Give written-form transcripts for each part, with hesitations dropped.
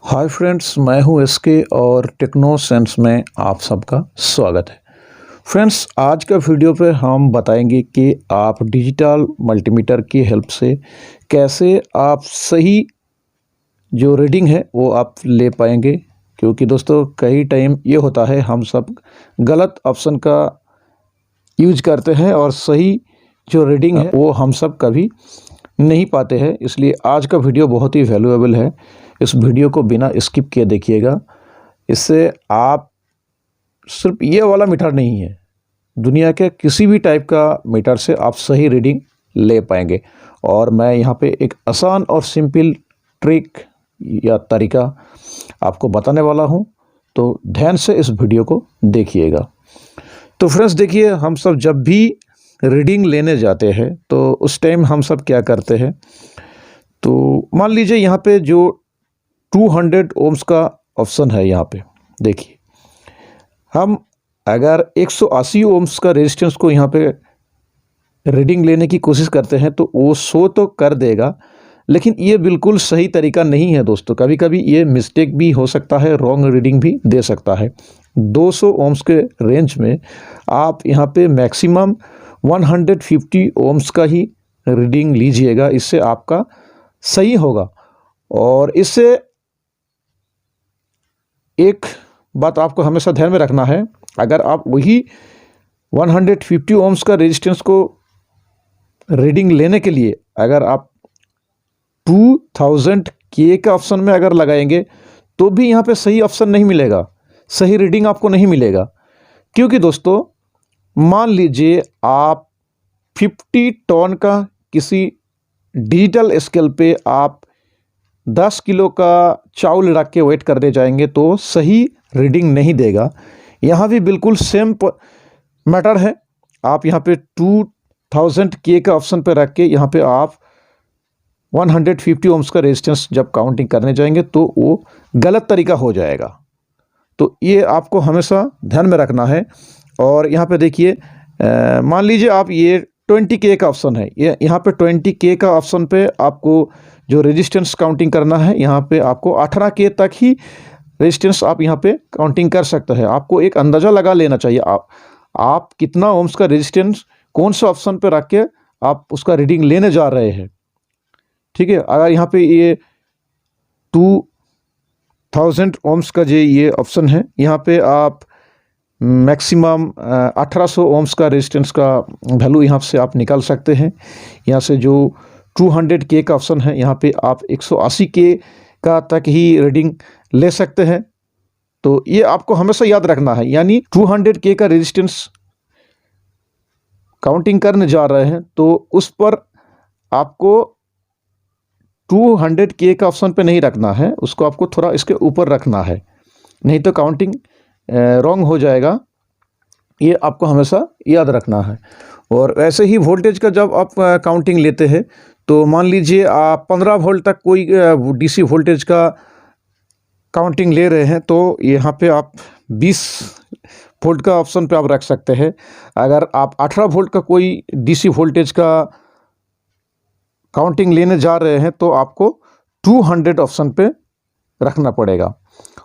Hi friends, मैं हूं SK और टेक्नो सेंस में आप सबका स्वागत है। फ्रेंड्स, आज का वीडियो पे हम बताएंगे कि आप डिजिटल मल्टीमीटर की हेल्प से कैसे आप सही जो रीडिंग है वो आप ले पाएंगे। क्योंकि दोस्तों कई टाइम ये होता है हम सब गलत ऑप्शन का यूज करते हैं और सही जो रीडिंग है वो हम सब कभी नहीं पाते हैं। इसलिए आज का वीडियो बहुत ही वैल्यूएबल है। इस वीडियो को बिना स्किप किए देखिएगा। इससे आप सिर्फ ये वाला मीटर नहीं है, दुनिया के किसी भी टाइप का मीटर से आप सही रीडिंग ले पाएंगे। और मैं यहाँ पे एक आसान और सिंपल ट्रिक या तरीका आपको बताने वाला हूँ, तो ध्यान से इस वीडियो को देखिएगा। तो फ्रेंड्स देखिए, हम सब जब भी रीडिंग लेने जाते हैं तो उस टाइम हम सब क्या करते हैं, तो मान लीजिए यहाँ पे जो 200 ओम्स का ऑप्शन है, यहाँ पे देखिए हम अगर 180 ओम्स का रेजिस्टेंस को यहाँ पे रीडिंग लेने की कोशिश करते हैं तो वो शो तो कर देगा, लेकिन ये बिल्कुल सही तरीका नहीं है दोस्तों। कभी कभी ये मिस्टेक भी हो सकता है, रॉन्ग रीडिंग भी दे सकता है। 200 ओम्स के रेंज में आप यहाँ पे मैक्सिमम 150 ओम्स का ही रीडिंग लीजिएगा, इससे आपका सही होगा। और इससे एक बात आपको हमेशा ध्यान में रखना है, अगर आप वही 150 ओम्स का रेजिस्टेंस को रीडिंग लेने के लिए अगर आप 2000 के का ऑप्शन में अगर लगाएंगे तो भी यहाँ पे सही ऑप्शन नहीं मिलेगा, सही रीडिंग आपको नहीं मिलेगा। क्योंकि दोस्तों मान लीजिए आप 50 टन का किसी डिजिटल स्केल पे आप 10 किलो का चावल रख के वेट करने जाएंगे तो सही रीडिंग नहीं देगा। यहाँ भी बिल्कुल सेम मैटर है। आप यहाँ पे 2000 के का ऑप्शन पे रख के यहाँ पे आप 150 ओम्स का रेजिस्टेंस जब काउंटिंग करने जाएंगे तो वो गलत तरीका हो जाएगा। तो ये आपको हमेशा ध्यान में रखना है। और यहाँ पे देखिए, मान लीजिए आप ये 20 के का ऑप्शन है, ये यहाँ पे 20 के का ऑप्शन पे आपको जो रेजिस्टेंस काउंटिंग करना है, यहाँ पे आपको 18 के तक ही रेजिस्टेंस आप यहाँ पे काउंटिंग कर सकते हैं। आपको एक अंदाज़ा लगा लेना चाहिए आप कितना ओम्स का रेजिस्टेंस कौन से ऑप्शन पे रख के आप उसका रीडिंग लेने जा रहे हैं। ठीक है, अगर यहाँ पे ये 2000 ओम्स का ये ऑप्शन है, यहाँ पे आप मैक्सिमम 1800 ओम्स का रेजिस्टेंस का वैल्यू यहाँ से आप निकाल सकते हैं। यहाँ से जो 200 के का ऑप्शन है, यहाँ पे आप 180 के का तक ही रीडिंग ले सकते हैं। तो ये आपको हमेशा याद रखना है, यानी 200 के का रेजिस्टेंस काउंटिंग करने जा रहे हैं तो उस पर आपको 200 के का ऑप्शन पे नहीं रखना है, उसको आपको थोड़ा इसके ऊपर रखना है, नहीं तो काउंटिंग रॉन्ग हो जाएगा। ये आपको हमेशा याद रखना है। और ऐसे ही वोल्टेज का जब आप काउंटिंग लेते हैं तो मान लीजिए आप 15 वोल्ट तक कोई डीसी वोल्टेज का काउंटिंग ले रहे हैं तो यहाँ पे आप 20 वोल्ट का ऑप्शन पे आप रख सकते हैं। अगर आप 18 वोल्ट का कोई डीसी वोल्टेज का काउंटिंग लेने जा रहे हैं तो आपको 200 ऑप्शन पे रखना पड़ेगा।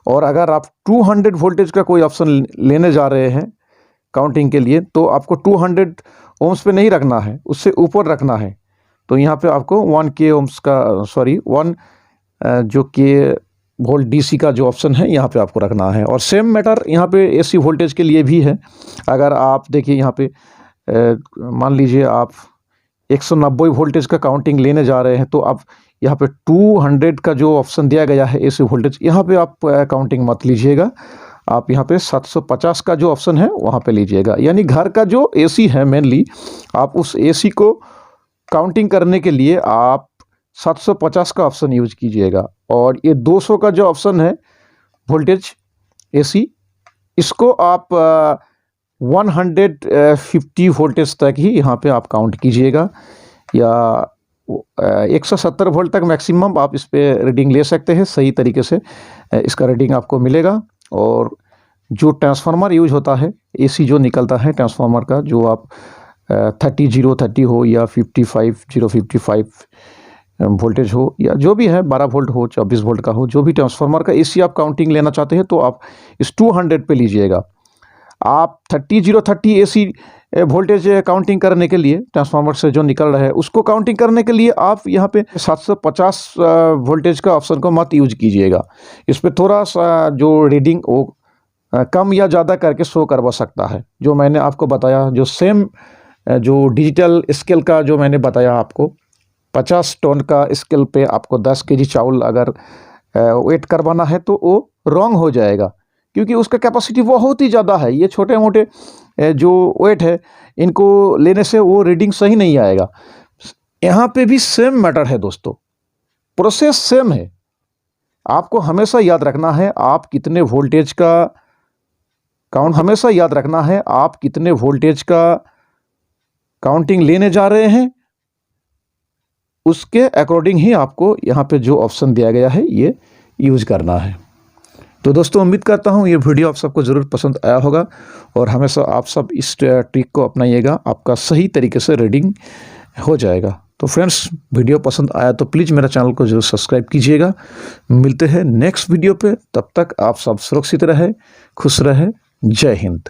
और अगर आप 200 वोल्टेज का कोई ऑप्शन लेने जा रहे हैं काउंटिंग के लिए तो आपको 200 ओम्स पे नहीं रखना है, उससे ऊपर रखना है। तो यहाँ पे आपको 1 के ओम्स का 1 जो के वोल्ट डीसी का जो ऑप्शन है यहाँ पे आपको रखना है। और सेम मैटर यहाँ पे एसी वोल्टेज के लिए भी है। अगर आप देखिए यहाँ पे मान लीजिए आप 190 वोल्टेज का काउंटिंग लेने जा रहे हैं तो आप यहाँ पे 200 का जो ऑप्शन दिया गया है एसी वोल्टेज, यहाँ पे आप काउंटिंग मत लीजिएगा। आप यहाँ पे 750 का जो ऑप्शन है वहाँ पे लीजिएगा। यानी घर का जो एसी है मेनली, आप उस एसी को काउंटिंग करने के लिए आप 750 का ऑप्शन यूज कीजिएगा। और ये 200 का जो ऑप्शन है वोल्टेज एसी, इसको आप 150 वोल्टेज तक ही यहाँ पे आप काउंट कीजिएगा, या 170 वोल्ट तक मैक्सिमम आप इस पे रीडिंग ले सकते हैं। सही तरीके से इसका रीडिंग आपको मिलेगा। और जो ट्रांसफार्मर यूज होता है, एसी जो निकलता है ट्रांसफार्मर का, जो आप 30030 हो या 55055 वोल्टेज हो या जो भी है 12 वोल्ट हो 24 वोल्ट का हो, जो भी ट्रांसफार्मर का एसी आप काउंटिंग लेना चाहते हैं तो आप इस 200 पे लीजिएगा। आप 3030 एसी वोल्टेज काउंटिंग करने के लिए ट्रांसफार्मर से जो निकल रहा है उसको काउंटिंग करने के लिए आप यहाँ पे 750 वोल्टेज का ऑप्शन को मत यूज कीजिएगा। इस पर थोड़ा सा जो रीडिंग वो कम या ज़्यादा करके शो करवा सकता है। जो मैंने आपको बताया, जो सेम जो डिजिटल स्केल का जो मैंने बताया आपको, 50 टन का स्केल पे आपको 10 केजी चावल अगर वेट करवाना है तो वो रॉन्ग हो जाएगा, क्योंकि उसका कैपेसिटी बहुत ही ज़्यादा है। ये छोटे मोटे जो वेट है इनको लेने से वो रीडिंग सही नहीं आएगा। यहाँ पे भी सेम मैटर है दोस्तों, प्रोसेस सेम है। आपको हमेशा याद रखना है आप कितने वोल्टेज का हमेशा याद रखना है आप कितने वोल्टेज का काउंटिंग लेने जा रहे हैं, उसके अकॉर्डिंग ही आपको यहाँ पे जो ऑप्शन दिया गया है ये यूज करना है। तो दोस्तों उम्मीद करता हूँ ये वीडियो आप सबको ज़रूर पसंद आया होगा और हमेशा आप सब इस ट्रिक को अपनाइएगा, आपका सही तरीके से रीडिंग हो जाएगा। तो फ्रेंड्स, वीडियो पसंद आया तो प्लीज़ मेरा चैनल को जरूर सब्सक्राइब कीजिएगा। मिलते हैं नेक्स्ट वीडियो पे, तब तक आप सब सुरक्षित रहे, खुश रहे। जय हिंद।